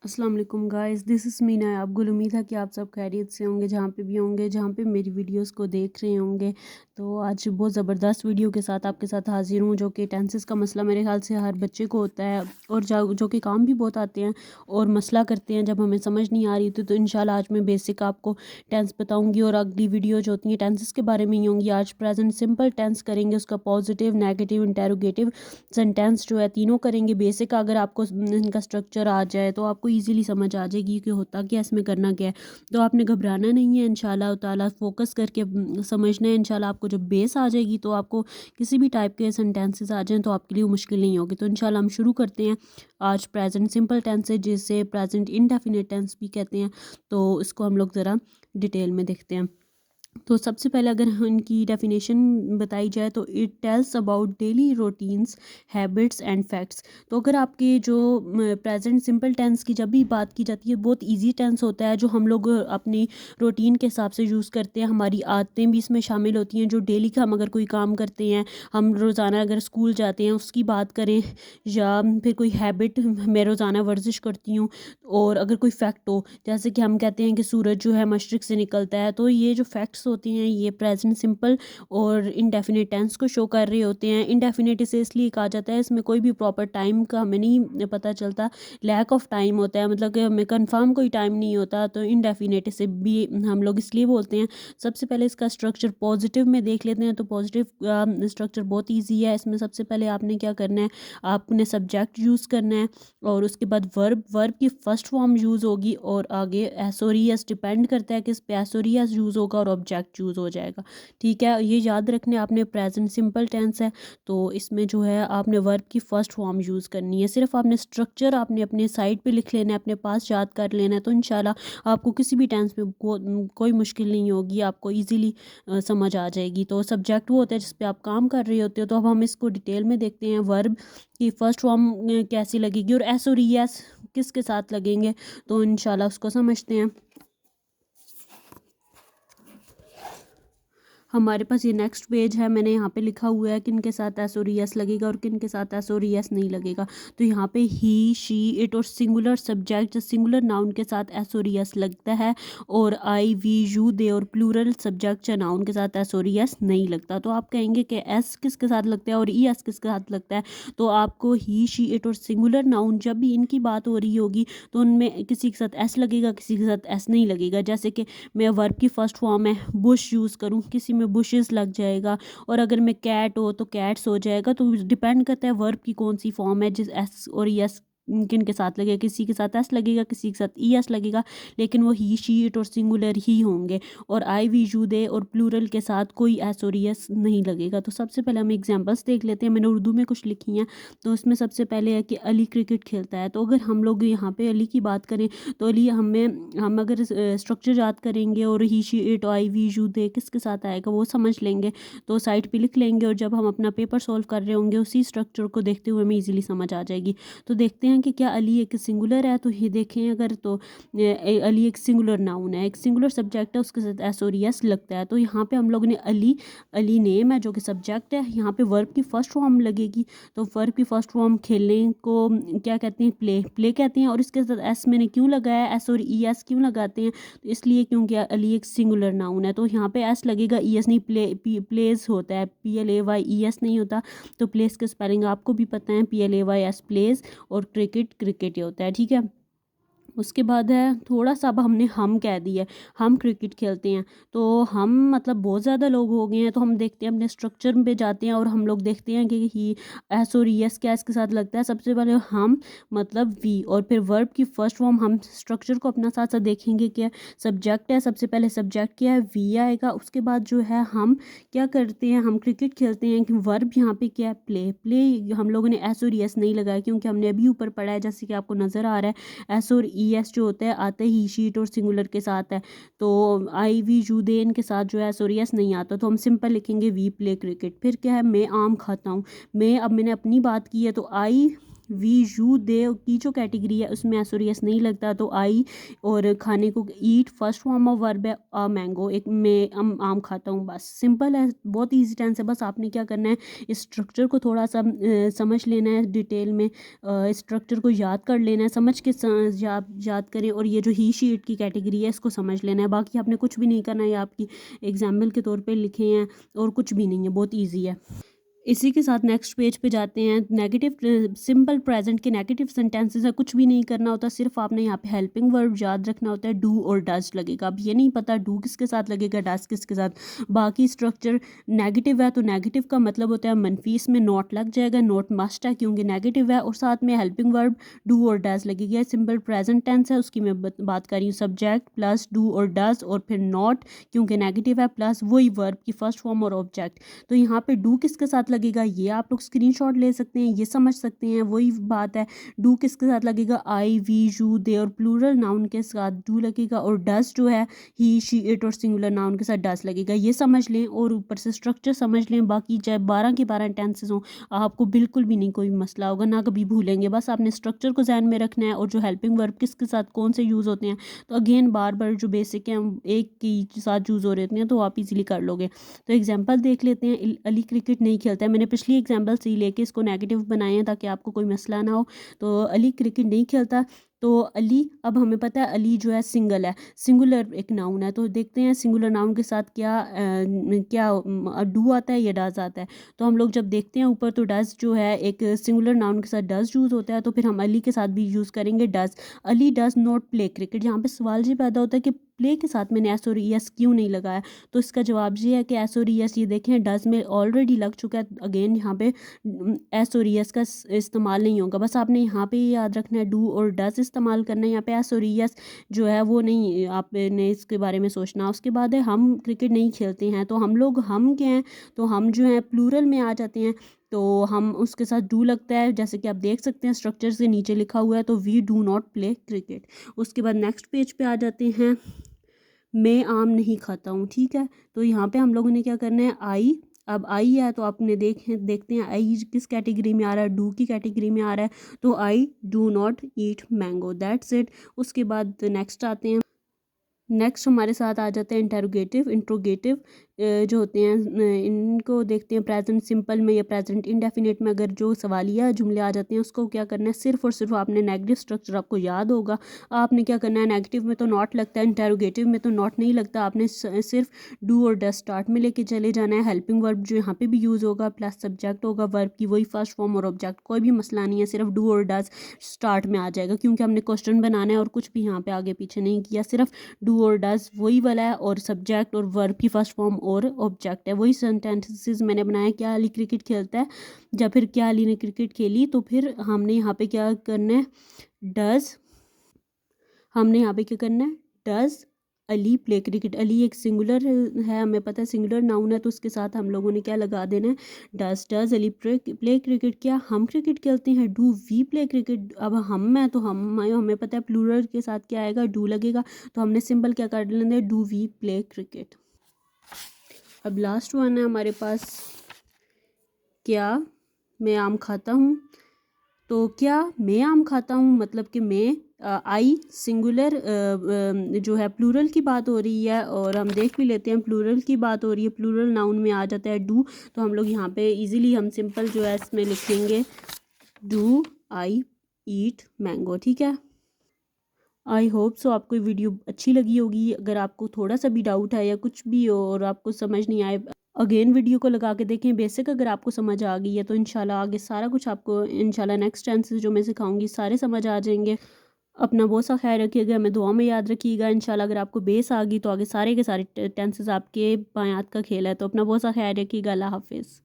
अस्सलाम वालेकुम guys, this is Meena. आप गुल उम्मीद है कि आप सब खैरियत से होंगे, जहाँ पे भी होंगे, जहाँ पे मेरी वीडियोस को देख रहे होंगे। तो आज बहुत ज़बरदस्त वीडियो के साथ आपके साथ हाजिर हूँ, जो कि टेंसेस का मसला मेरे ख्याल से हर बच्चे को होता है और जो कि काम भी बहुत आते हैं और मसला करते हैं जब हमें समझ नहीं आ रही थी। तो इंशाल्लाह आज मैं बेसिक आपको टेंस बताऊँगी और अगली वीडियो जो होती हैं टेंसेस के बारे में ही होंगी। आज प्रेजेंट सिंपल टेंस करेंगे, उसका पॉजिटिव, नेगेटिव, इंटेरोगेटिव सेंटेंस जो है तीनों करेंगे। बेसिक अगर आपको इनका स्ट्रक्चर आ जाए तो आपको इजीली समझ आ जाएगी कि होता क्या है, इसमें करना क्या है। तो आपने घबराना नहीं है, इंशाल्लाह ताला फोकस करके समझना है। इंशाल्लाह आपको जब बेस आ जाएगी तो आपको किसी भी टाइप के सेंटेंसेस आ जाएं तो आपके लिए वो मुश्किल नहीं होगी। तो इंशाल्लाह हम शुरू करते हैं। आज प्रेजेंट सिंपल टेंस है, जिसे प्रेजेंट इंडेफिनिट टेंस भी कहते हैं। तो इसको हम लोग ज़रा डिटेल में देखते हैं। तो सबसे पहले अगर इनकी डेफिनेशन बताई जाए तो it tells about daily routines, habits and facts. तो अगर आपके जो प्रेजेंट सिंपल टेंस की जब भी बात की जाती है, बहुत इजी टेंस होता है जो हम लोग अपनी रूटीन के हिसाब से यूज़ करते हैं। हमारी आदतें भी इसमें शामिल होती हैं, जो डेली का हम अगर कोई काम करते हैं, हम रोज़ाना अगर स्कूल जाते हैं उसकी बात करें, या फिर कोई हैबिट, मैं रोज़ाना वर्जिश करती हूँ। और अगर कोई फैक्ट हो, जैसे कि हम कहते हैं कि सूरज जो है मशरिक़ से निकलता है, तो ये जो फैक्ट्स होती हैं ये प्रेजेंट सिंपल और इंडेफिनिट टेंस को शो कर रहे होते हैं। इंडेफिनिट इसे इसलिए कहा जाता है, इसमें कोई भी प्रॉपर टाइम का हमें नहीं पता चलता, लैक ऑफ टाइम होता है, मतलब कि हमें कंफर्म कोई टाइम नहीं होता। तो इंडेफिनिट इसे भी हम लोग इसलिए बोलते हैं। सबसे पहले इसका स्ट्रक्चर पॉजिटिव में देख लेते हैं। तो पॉजिटिव स्ट्रक्चर बहुत ईजी है। इसमें सबसे पहले आपने क्या करना है, आपने सब्जेक्ट यूज़ करना है और उसके बाद वर्ब की फर्स्ट फॉर्म यूज़ होगी और आगे एस और ई एस डिपेंड करता है किस पे एस और ई एस यूज़ होगा और ऑब्जेक्ट यूज़ हो जाएगा। ठीक है, ये याद रखने आपने प्रेजेंट सिंपल टेंस है तो इसमें जो है आपने वर्ब की फर्स्ट फॉर्म यूज़ करनी है। सिर्फ आपने स्ट्रक्चर आपने अपने साइड पे लिख लेना है, अपने पास याद कर लेना है। तो इंशाल्लाह आपको किसी भी टेंस में कोई मुश्किल नहीं होगी, आपको ईजिली समझ आ जाएगी। तो सब्जेक्ट वो होता है जिस पे आप काम कर रहे होते हो। तो अब हम इसको डिटेल में देखते हैं। वर्ब की फर्स्ट फॉर्म कैसी लगेगी और एस और ई एस किसके साथ लगेंगे, तो इंशाल्लाह उसको समझते हैं। हमारे पास ये नेक्स्ट पेज है, मैंने यहाँ पे लिखा हुआ है किन के साथ एस और एस लगेगा और किन के साथ एस और एस नहीं लगेगा। तो यहाँ पे ही, शी, इट और सिंगुलर सब्जेक्ट, सिंगुलर नाउन के साथ एस और एस लगता है, और आई, वी, यू, दे और प्लूरल सब्जेक्ट या नाउन के साथ एस और एस नहीं लगता। तो आप कहेंगे कि एस किसके साथ लगता है और ई एस किसके साथ लगता है। तो आपको ही, शी, इट और सिंगुलर नाउन जब भी इनकी बात हो रही होगी तो उनमें किसी के साथ एस लगेगा, किसी के साथ एस नहीं लगेगा। जैसे कि मैं वर्ब की फर्स्ट फॉर्म है बुश यूज़ करूँ, किसी में बुशेस लग जाएगा, और अगर मैं कैट हो तो कैट्स हो जाएगा। तो डिपेंड करता है वर्ब की कौन सी फॉर्म है, जिस एस और यस किन के साथ लगेगा, किसी के साथ एस लगेगा, किसी के साथ ई एस लगेगा, लेकिन वो ही, शी, इट और सिंगुलर ही होंगे। और आई, वी, यू, दे और प्लूरल के साथ कोई एस और एस नहीं लगेगा। तो सबसे पहले हम एग्जांपल्स देख लेते हैं। मैंने उर्दू में कुछ लिखी हैं। तो इसमें सबसे पहले है कि अली क्रिकेट खेलता है। तो अगर हम लोग यहाँ पे अली की बात करें तो अली हम अगर स्ट्रक्चर याद करेंगे और he, she, it, I, we, you, they किसके साथ आएगा वो समझ लेंगे, तो साइड पे लिख लेंगे। और जब हम अपना पेपर सॉल्व कर रहे होंगे उसी स्ट्रक्चर को देखते हुए हमें इजीली समझ आ जाएगी। तो देखते हैं कि क्या अली एक सिंगुलर है। तो ये देखें, अगर तो अली एक सिंगुलर नाउन है, एक सिंगुलर सब्जेक्ट है, उसके साथ एस और एस लगता है। तो यहाँ पे हम लोग ने अली, अली नेम है जो कि सब्जेक्ट है। यहाँ पे वर्ब की फर्स्ट फॉर्म लगेगी। तो वर्ब की फर्स्ट फॉर्म खेलने को क्या कहते हैं, प्ले, प्ले कहते हैं। और इसके साथ एस मैंने क्यों लगाया, एस और ई एस क्यों लगाते हैं, तो इसलिए क्योंकि अली एक सिंगुलर नाउन है। तो यहाँ पे एस लगेगा, ई एस नहीं, प्लेस होता है, P L A Y E S नहीं होता। तो प्लेस के स्पेलिंग आपको भी पता है, P L A Y S plays, और क्रिकेट क्रिकेट ही होता है। ठीक है, उसके बाद है थोड़ा सा, अब हमने हम कह दिया, हम क्रिकेट खेलते हैं। तो हम मतलब बहुत ज़्यादा लोग हो गए हैं। तो हम देखते हैं अपने स्ट्रक्चर पे जाते हैं और हम लोग देखते हैं कि ही, एस और एस क्या इसके साथ लगता है। सबसे पहले हम मतलब वी, और फिर वर्ब की फर्स्ट फॉर्म, हम स्ट्रक्चर को अपना साथ साथ देखेंगे। क्या सब्जेक्ट है, सबसे पहले सब्जेक्ट क्या है, वी आएगा। उसके बाद जो है हम क्या करते हैं, हम क्रिकेट खेलते हैं। कि वर्ब यहाँ पे क्या है, प्ले, प्ले हम लोगों ने एस और एस नहीं लगाया क्योंकि हमने अभी ऊपर पढ़ा है, जैसे कि आपको नज़र आ रहा है, एस और ई एस जो होता है आता ही, शीट और सिंगुलर के साथ है। तो आई, वी, यू, दे इनके साथ जो है एस और एस नहीं आता। तो हम सिंपल लिखेंगे वी प्ले क्रिकेट। फिर क्या है, मैं आम खाता हूँ। मैं, अब मैंने अपनी बात की है तो आई वी यू दे की जो कैटेगरी है उसमें एस और एस नहीं लगता, तो आई और खाने को ईट फर्स्ट फॉर्म ऑफ वर्ब है अ मैंगो, एक मैं आम खाता हूँ। बस सिंपल है, बहुत ईजी टेंस है। बस आपने क्या करना है, इस स्ट्रक्चर को थोड़ा सा समझ लेना है डिटेल में, स्ट्रक्चर को याद कर लेना है, समझ के याद करें, और ये जो ही शीट की कैटेगरी है इसको समझ लेना है। बाकी आपने कुछ भी नहीं करना है, आपकी एग्जाम्पल के तौर पे लिखे हैं और कुछ भी नहीं है, बहुत ईजी है। इसी के साथ नेक्स्ट पेज पे जाते हैं। नेगेटिव सिंपल प्रेजेंट के नेगेटिव सेंटेंसेस है, कुछ भी नहीं करना होता, सिर्फ आपने यहाँ पे हेल्पिंग वर्ब याद रखना होता है, डू और डज लगेगा। अब ये नहीं पता डू किसके साथ लगेगा, डज किसके साथ। बाकी स्ट्रक्चर नेगेटिव है तो नेगेटिव का मतलब होता है मनफी, इसमें नॉट लग जाएगा, नॉट मस्ट है क्योंकि नेगेटिव है, और साथ में हेल्पिंग वर्ब डू और डज लगेगा। सिंपल प्रेजेंट टेंस है, उसकी मैं बात कर रही हूँ, सब्जेक्ट प्लस डू और डज और फिर नॉट क्योंकि नेगेटिव है, प्लस वही वर्ब की फर्स्ट फॉर्म और ऑब्जेक्ट। तो यहाँ पे डू किसके साथ लगेगा, ये आप लोग स्क्रीनशॉट ले सकते हैं, ये समझ सकते हैं, वही बात है। डू किसके साथ लगेगा, आई वी यू दे और प्लूरल नाउन के साथ डू लगेगा, और डस जो है ही शी इट और सिंगुलर नाउन के साथ डस लगेगा। ये समझ लें और ऊपर से स्ट्रक्चर समझ लें। बाकी चाहे 12 के 12 टेंसेस हों, आपको बिल्कुल भी नहीं कोई मसला होगा, ना कभी भूलेंगे। बस आपने स्ट्रक्चर को ध्यान में रखना है, और जो हेल्पिंग वर्ब किसके साथ कौन से यूज़ होते हैं, तो अगेन बार बार जो बेसिक हैं एक के साथ यूज़ हो रहे होते हैं, तो आप इजीली कर लोगे। तो एग्जांपल देख लेते हैं। अली क्रिकेट नहीं खेलता है, मैंने पिछली एग्जांपल से ही लेके इसको नेगेटिव बनाए हैं ताकि आपको कोई मसला ना हो। तो अली क्रिकेट नहीं खेलता, तो अली, अब हमें पता है अली जो है सिंगल है, सिंगुलर एक नाउन है, तो देखते हैं सिंगुलर नाउन के साथ क्या डू आता है या डज आता है। तो हम लोग जब देखते हैं ऊपर, तो डज जो है एक सिंगुलर नाउन के साथ डज यूज़ होता है, तो फिर हम अली के साथ भी यूज़ करेंगे does. Ali does not play cricket, यहाँ पे सवाल ये पैदा होता है कि प्ले के साथ मैंने एस और एस क्यों नहीं लगाया, तो इसका जवाब ये है कि एस और एस, ये देखें डज में ऑलरेडी लग चुका है, अगेन यहाँ पे एस और एस का इस्तेमाल नहीं होगा। बस आपने यहाँ पे याद रखना है डू और डज इस्तेमाल करना है, यहाँ पे एस और एस जो है वो नहीं आपने इसके बारे में सोचना। उसके बाद है हम क्रिकेट नहीं खेलते हैं, तो हम लोग हम क्या हैं, तो हम जो हैं प्लूरल में आ जाते हैं, तो हम उसके साथ डू लगता है, जैसे कि आप देख सकते हैं स्ट्रक्चर से नीचे लिखा हुआ है, तो we do not play cricket. उसके बाद नेक्स्ट पेज पे आ जाते हैं। मैं आम नहीं खाता हूँ, ठीक है, तो यहाँ पे हम लोगों ने क्या करना है, आई, अब आई है तो आपने देखते हैं आई किस कैटेगरी में आ रहा है, डू की कैटेगरी में आ रहा है, तो I do not eat mango, that's it. उसके बाद नेक्स्ट आते हैं। नेक्स्ट हमारे साथ आ जाते हैं इंटरोगेटिव, इंट्रोगेटिव जो होते हैं, इनको देखते हैं। प्रेजेंट सिंपल में या प्रेजेंट इंडेफिनिट में अगर जो सवालिया जुमले आ जाते हैं, उसको क्या करना है, सिर्फ और सिर्फ आपने नेगेटिव स्ट्रक्चर आपको याद होगा, आपने क्या करना है, नेगेटिव में तो नॉट लगता है, इंटरोगेटिव में तो नॉट नहीं लगता, आपने सिर्फ डू और डज स्टार्ट में लेके चले जाना है। हेल्पिंग वर्ब जो यहाँ पे भी यूज़ होगा, प्लस सब्जेक्ट होगा, वर्ब की वही फर्स्ट फॉर्म और ऑब्जेक्ट, कोई भी मसला नहीं है, सिर्फ डू और डज स्टार्ट में आ जाएगा, क्योंकि हमने क्वेश्चन बनाना है और कुछ भी यहाँ पे आगे पीछे नहीं किया, सिर्फ डू और डज वही वाला है, और सब्जेक्ट और वर्ब की फर्स्ट फॉर्म और ऑब्जेक्ट है। वही सेंटेंसेस मैंने बनाया, क्या अली क्रिकेट खेलता है, या फिर क्या अली ने क्रिकेट खेली, तो फिर हमने यहाँ पे क्या करना है, डज, हमने यहाँ पे क्या करना है, does Ali play cricket. Ali एक सिंगुलर है, हमें पता है सिंगुलर नाउन है, तो उसके साथ हम लोगों ने क्या लगा देना है, डज अली प्ले क्रिकेट। क्या हम क्रिकेट खेलते हैं, डू वी प्ले क्रिकेट। अब हम है तो हमें पता है प्लूरल के साथ क्या आएगा, डू लगेगा, तो हमने सिंपल क्या कर लेंगे, डू वी प्ले क्रिकेट। अब लास्ट वन है हमारे पास, क्या मैं आम खाता हूँ। तो क्या मैं आम खाता हूँ मतलब कि मैं, आई सिंगुलर जो है प्लूरल की बात हो रही है, और हम देख भी लेते हैं प्लूरल की बात हो रही है, प्लूरल नाउन में आ जाता है डू, तो हम लोग यहाँ पे इजीली हम सिंपल जो है इसमें लिखेंगे, डू आई ईट मैंगो, ठीक है। आई होप सो आपको ये वीडियो अच्छी लगी होगी। अगर आपको थोड़ा सा भी डाउट है या कुछ भी हो और आपको समझ नहीं आए, अगेन वीडियो को लगा के देखें, बेसिक अगर आपको समझ आ गई है तो इंशाल्लाह आगे सारा कुछ आपको इंशाल्लाह नेक्स्ट टेंसेस जो मैं सिखाऊंगी सारे समझ आ जाएंगे। अपना बहुत सा ख्याल रखिएगा, हमें दुआ में याद रखिएगा। इंशाल्लाह अगर आपको बेस आ गई तो आगे सारे के सारे टेंसेस आपके बायात का खेल है। तो अपना बहुत सा ख्याल रखिएगा। अल्लाह हाफिज़।